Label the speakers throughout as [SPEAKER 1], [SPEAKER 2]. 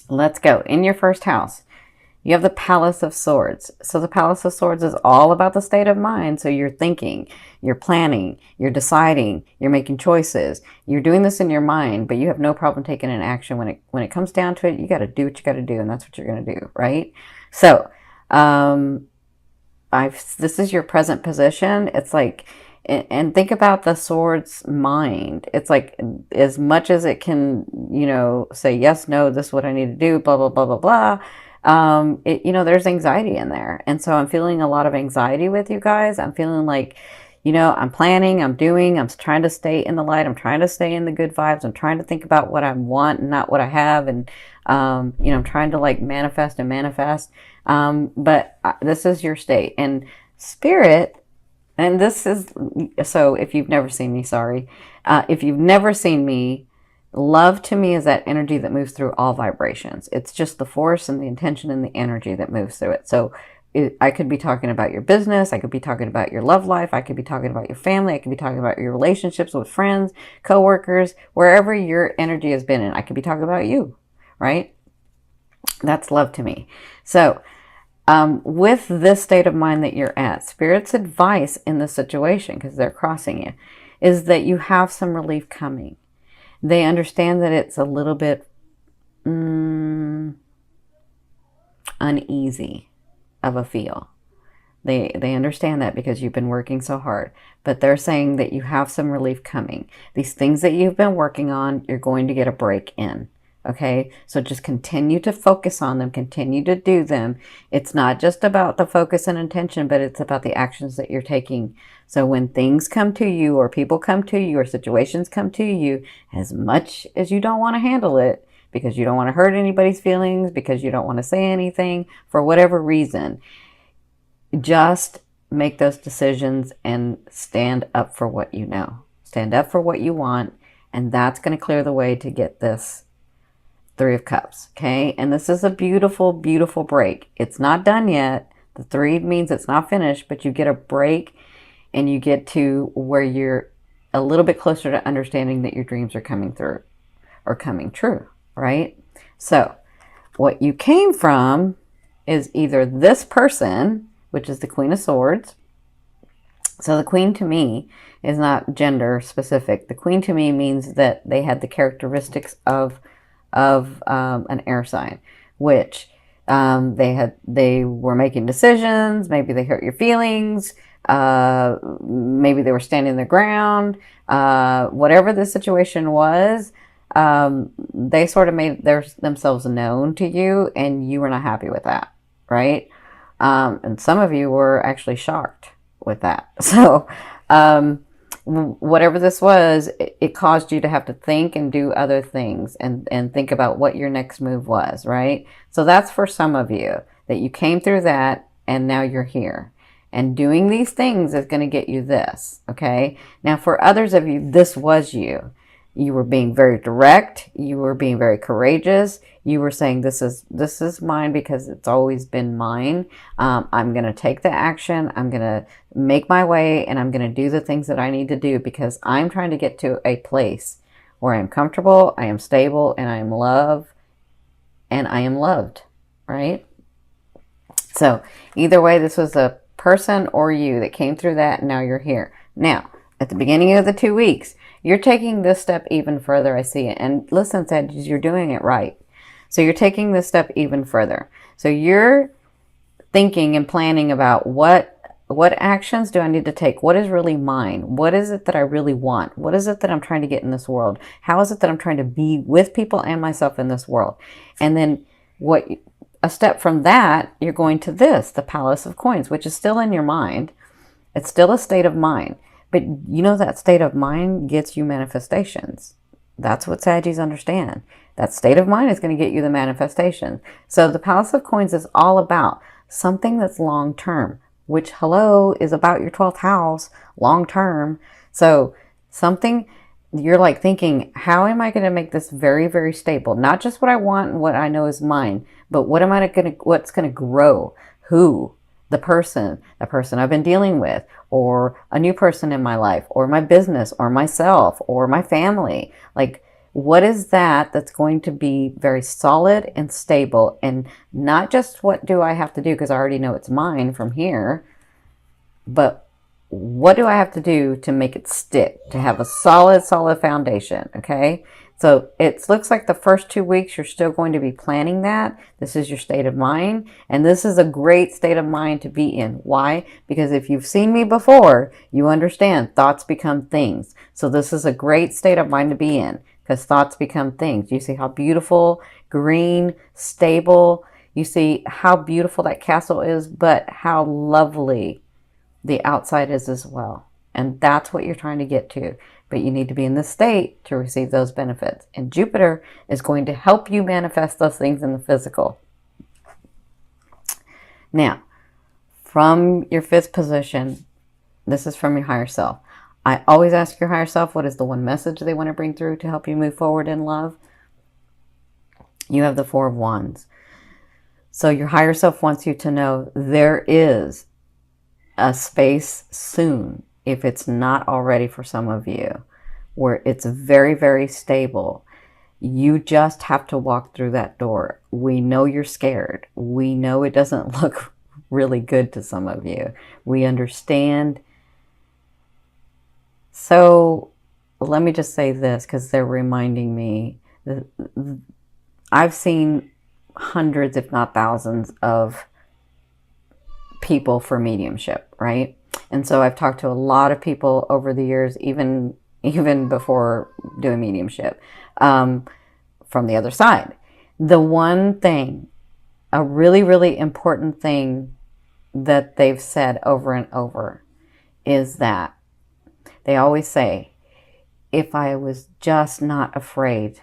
[SPEAKER 1] Let's go. In your first house, you have the Palace of Swords. So the Palace of Swords is all about the state of mind. So you're thinking, you're planning, you're deciding, you're making choices. You're doing this in your mind, but you have no problem taking an action. When it comes down to it, you got to do what you got to do, and that's what you're going to do, right? So, this is your present position. It's like, and think about the sword's mind. It's like, as much as it can, say yes, no, this is what I need to do, blah, blah, blah, blah, blah. There's anxiety in there. And so I'm feeling a lot of anxiety with you guys. I'm feeling like, I'm planning, I'm doing, I'm trying to stay in the light. I'm trying to stay in the good vibes. I'm trying to think about what I want and not what I have. And, I'm trying to like manifest and manifest. But this is your state and spirit. And this is, so if you've never seen me, sorry. If you've never seen me, love to me is that energy that moves through all vibrations. It's just the force and the intention and the energy that moves through it. So I could be talking about your business. I could be talking about your love life. I could be talking about your family. I could be talking about your relationships with friends, coworkers, wherever your energy has been in. I could be talking about you, right? That's love to me. So with this state of mind that you're at, Spirit's advice in this situation, because they're crossing you, is that you have some relief coming. They understand that it's a little bit uneasy of a feel. They understand that because you've been working so hard. But they're saying that you have some relief coming. These things that you've been working on, you're going to get a break in. Okay, so just continue to focus on them, continue to do them. It's not just about the focus and intention, but it's about the actions that you're taking. So when things come to you, or people come to you, or situations come to you, as much as you don't want to handle it, because you don't want to hurt anybody's feelings, because you don't want to say anything, for whatever reason, just make those decisions and stand up for what you know. Stand up for what you want, and that's going to clear the way to get this Three of Cups, okay? And this is a beautiful, beautiful break. It's not done yet. The 3 means it's not finished, but you get a break and you get to where you're a little bit closer to understanding that your dreams are coming through or coming true, right? So what you came from is either this person, which is the Queen of Swords. So the Queen to me is not gender specific. The Queen to me means that they had the characteristics of an air sign, which they were making decisions. Maybe they hurt your feelings. Maybe they were standing their ground. Whatever the situation was, they sort of made themselves known to you, and you were not happy with that, right? And some of you were actually shocked with that. So whatever this was, it caused you to have to think and do other things and think about what your next move was, right? So that's for some of you, that you came through that and now you're here. And doing these things is going to get you this, okay? Now for others of you, this was you. You were being very direct. You were being very courageous. You were saying, this is mine because it's always been mine. I'm going to take the action. I'm going to make my way, and I'm going to do the things that I need to do because I'm trying to get to a place where I am comfortable, I am stable, and I am loved, right? So either way, this was a person or you that came through that, and now you're here. Now, at the beginning of the 2 weeks, you're taking this step even further. I see it. And listen, Sagittarius, you're doing it right. So you're taking this step even further. So you're thinking and planning about what actions do I need to take? What is really mine? What is it that I really want? What is it that I'm trying to get in this world? How is it that I'm trying to be with people and myself in this world? And then a step from that, you're going to the Palace of Coins, which is still in your mind. It's still a state of mind. But you know that state of mind gets you manifestations. That's what Sagittarius understand. That state of mind is going to get you the manifestation. So the Palace of Coins is all about something that's long term, which, hello, is about your 12th house, long term. So something you're like thinking, how am I going to make this very, very stable? Not just what I want and what I know is mine, but what's going to grow? Who? The person I've been dealing with, or a new person in my life, or my business, or myself, or my family. Like, What is that that's going to be very solid and stable, and not just what do I have to do because I already know it's mine from here, but what do I have to do to make it stick, to have a solid foundation, okay? So it looks like the first 2 weeks you're still going to be planning that. This is your state of mind, and this is a great state of mind to be in. Why? Because if you've seen me before, you understand thoughts become things. So this is a great state of mind to be in, because thoughts become things. You see how beautiful, green, stable, you see how beautiful that castle is, but how lovely the outside is as well. And that's what you're trying to get to. But you need to be in this state to receive those benefits. And Jupiter is going to help you manifest those things in the physical. Now, from your 5th position, this is from your higher self. I always ask your higher self, what is the one message they want to bring through to help you move forward in love? You have the 4 of Wands. So your higher self wants you to know there is a space soon, if it's not already for some of you, where it's very, very stable. You just have to walk through that door. We know you're scared. We know it doesn't look really good to some of you. We understand. So let me just say this, because they're reminding me that I've seen hundreds, if not thousands, of people for mediumship, right? And so I've talked to a lot of people over the years, even before doing mediumship, from the other side. The one thing, a really, really important thing that they've said over and over is that they always say, if I was just not afraid,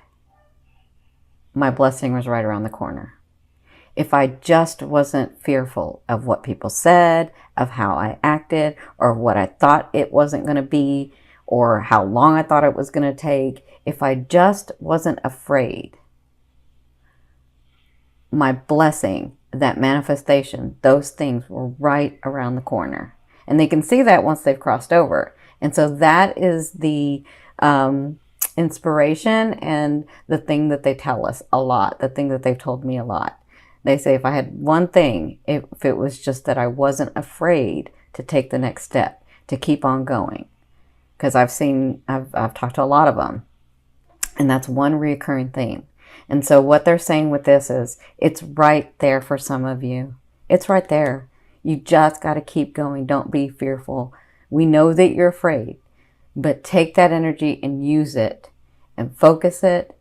[SPEAKER 1] my blessing was right around the corner. If I just wasn't fearful of what people said, of how I acted, or what I thought it wasn't going to be, or how long I thought it was going to take, if I just wasn't afraid, my blessing, that manifestation, those things were right around the corner. And they can see that once they've crossed over. And so that is the inspiration and the thing that they tell us a lot, the thing that they've told me a lot. They say if I had one thing, if it was just that I wasn't afraid to take the next step, to keep on going. Because I've talked to a lot of them. And that's one reoccurring theme. And so what they're saying with this is, it's right there for some of you. It's right there. You just got to keep going. Don't be fearful. We know that you're afraid, but take that energy and use it and focus it.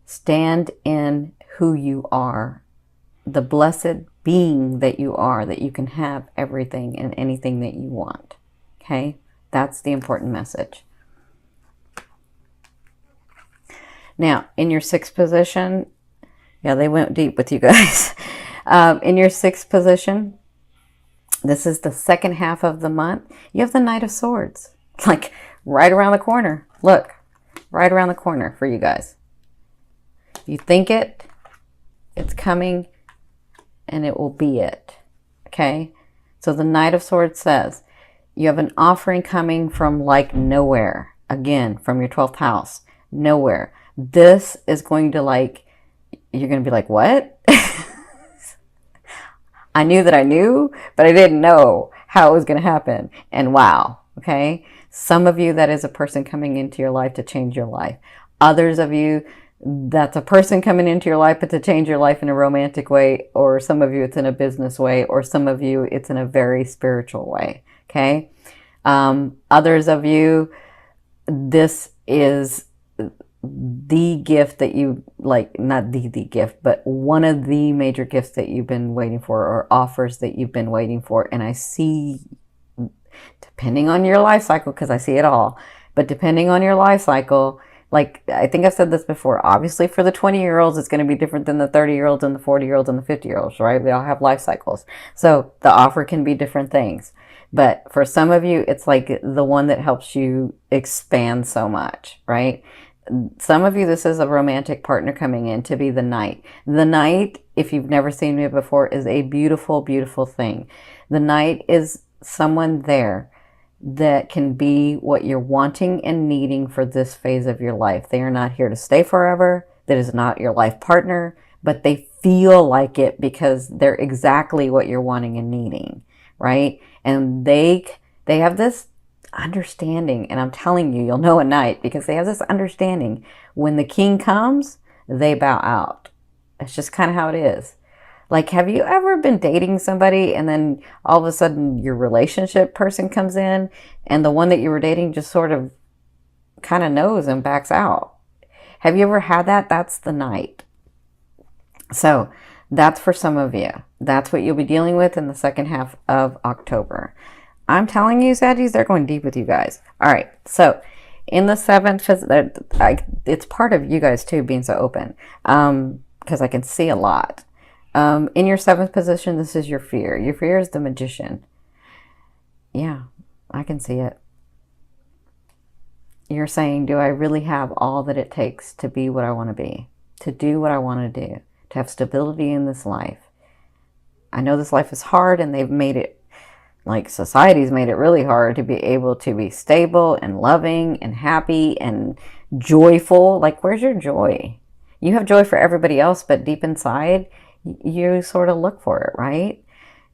[SPEAKER 1] Stand in who you are, the blessed being that you are, that you can have everything and anything that you want. Okay? That's the important message. Now, in your 6th position, yeah, they went deep with you guys. In your 6th position, this is the second half of the month. You have the Knight of Swords, like right around the corner. Look, right around the corner for you guys. You think it, it's coming, and it will be it. Okay? So the Knight of Swords says, you have an offering coming from like nowhere. Again, from your 12th house. Nowhere. This is going to you're going to be like, what? I knew that I knew, but I didn't know how it was going to happen. And wow. Okay? Some of you, that is a person coming into your life to change your life. Others of you, that's a person coming into your life, but to change your life in a romantic way, or some of you it's in a business way, or some of you it's in a very spiritual way. Okay? Others of you, this is the gift that you not the gift, but one of the major gifts that you've been waiting for, or offers that you've been waiting for. And I see, depending on your life cycle, because I see it all, but depending on your life cycle, I think I've said this before, obviously for the 20-year-olds, it's going to be different than the 30-year-olds and the 40-year-olds and the 50-year-olds, right? We all have life cycles. So the offer can be different things. But for some of you, it's like the one that helps you expand so much, right? Some of you, this is a romantic partner coming in to be the Knight. The Knight, if you've never seen me before, is a beautiful, beautiful thing. The Knight is someone there that can be what you're wanting and needing for this phase of your life. They are not here to stay forever. That is not your life partner, but they feel like it because they're exactly what you're wanting and needing, right? And they have this understanding, and I'm telling you, you'll know at night, because they have this understanding. When the king comes, they bow out. It's just kind of how it is. Like, have you ever been dating somebody and then all of a sudden your relationship person comes in and the one that you were dating just sort of kind of knows and backs out? Have you ever had that? That's the night. So that's for some of you. That's what you'll be dealing with in the second half of October. I'm telling you, Saggies, they're going deep with you guys. All right. So in the seventh, it's part of you guys too being so open, because I can see a lot. In your seventh position, this is your fear. Your fear is the Magician. Yeah, I can see it. You're saying, do I really have all that it takes to be what I want to be, to do what I want to do, to have stability in this life? I know this life is hard, and they've made it, like society's made it really hard to be able to be stable and loving and happy and joyful. Like, where's your joy? You have joy for everybody else, but deep inside, you sort of look for it, right?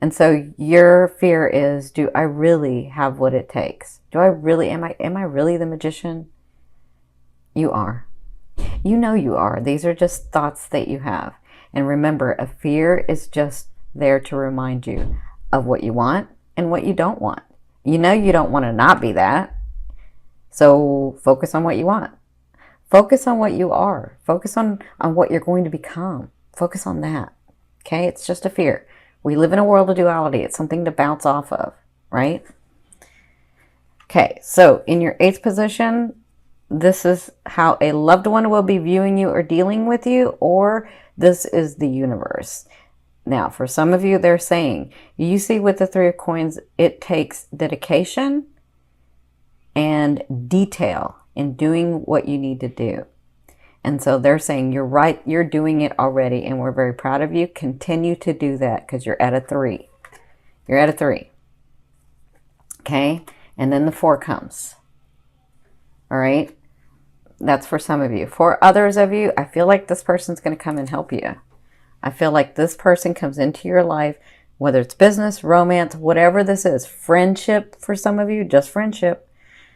[SPEAKER 1] And so your fear is, do I really have what it takes? Do I really, am I really the Magician? You are. You know you are. These are just thoughts that you have. And remember, a fear is just there to remind you of what you want and what you don't want. You know you don't want to not be that. So focus on what you want. Focus on what you are. Focus on what you're going to become. Focus on that. Okay? It's just a fear. We live in a world of duality. It's something to bounce off of, right? Okay, so in your eighth position, this is how a loved one will be viewing you or dealing with you, or this is the universe. Now, for some of you, they're saying, you see with the Three of Coins, it takes dedication and detail in doing what you need to do. And so they're saying, you're right, you're doing it already, and we're very proud of you. Continue to do that because you're at a 3. You're at a 3. Okay? And then the 4 comes. All right? That's for some of you. For others of you, I feel like this person's going to come and help you. I feel like this person comes into your life, whether it's business, romance, whatever this is, friendship for some of you, just friendship.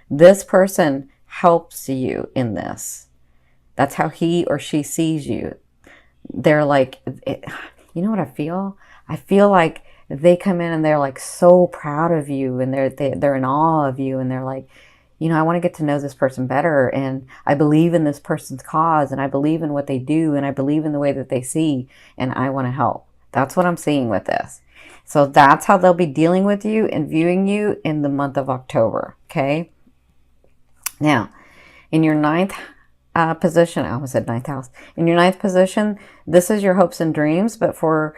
[SPEAKER 1] This person helps you in this. That's how he or she sees you. They're like, you know what I feel? I feel like they come in and they're like so proud of you, and they're in awe of you, and they're like, you know, I want to get to know this person better, and I believe in this person's cause, and I believe in what they do, and I believe in the way that they see, and I want to help. That's what I'm seeing with this. So that's how they'll be dealing with you and viewing you in the month of October. Okay. Now, in your ninth position, I almost said ninth house. In your ninth position, this is your hopes and dreams. But for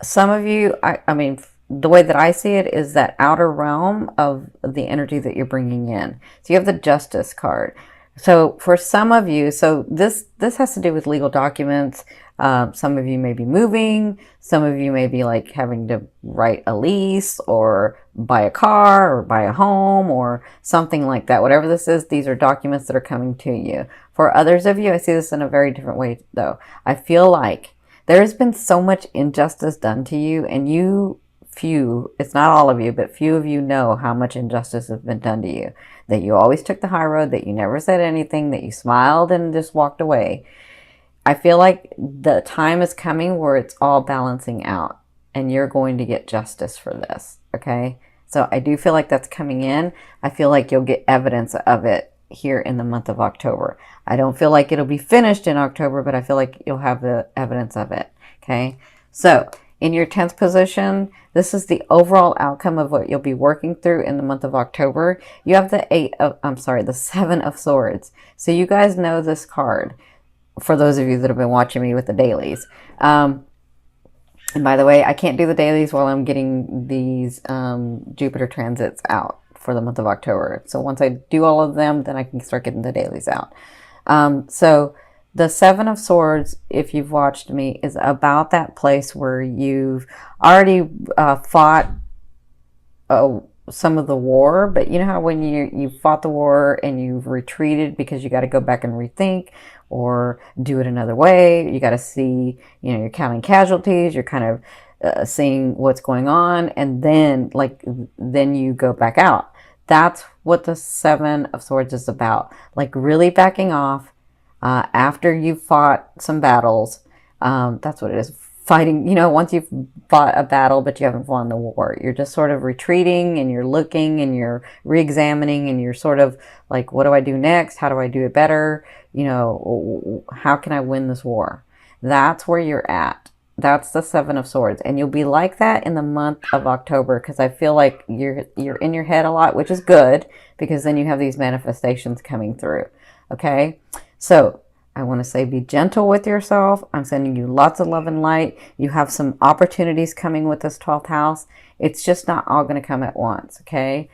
[SPEAKER 1] some of you, I mean, the way that I see it is that outer realm of the energy that you're bringing in. So you have the Justice card. So for some of you, so this has to do with legal documents. Some of you may be moving. Some of you may be like having to write a lease or buy a car or buy a home or something like that. Whatever this is, these are documents that are coming to you. For others of you, I see this in a very different way though. I feel like there has been so much injustice done to you, and it's not all of you, but few of you know how much injustice has been done to you. That you always took the high road, that you never said anything, that you smiled and just walked away. I feel like the time is coming where it's all balancing out, and you're going to get justice for this, okay? So I do feel like that's coming in. I feel like you'll get evidence of it here in the month of October. I don't feel like it'll be finished in October, but I feel like you'll have the evidence of it, okay? So in your 10th position, this is the overall outcome of what you'll be working through in the month of October. You have the 7 of Swords. So you guys know this card, for those of you that have been watching me with the dailies. And by the way, I can't do the dailies while I'm getting these Jupiter transits out for the month of October. So once I do all of them, then I can start getting the dailies out. So the 7 of Swords, if you've watched me, is about that place where you've already fought some of the war, but you know how when you fought the war and you've retreated because you got to go back and rethink or do it another way. You got to see, you know, you're counting casualties, you're kind of seeing what's going on, and then then you go back out. That's what the Seven of Swords is about. Like really backing off after you've fought some battles. That's what it is. Fighting, you know, once you've fought a battle but you haven't won the war, you're just sort of retreating and you're looking and you're re-examining and you're sort of like, what do I do next? How do I do it better? You know, how can I win this war? That's where you're at. That's the Seven of Swords, and you'll be like that in the month of October, because I feel like you're in your head a lot, which is good, because then you have these manifestations coming through. Okay, so I want to say be gentle with yourself. I'm sending you lots of love and light. You have some opportunities coming with this 12th house. It's just not all going to come at once, okay?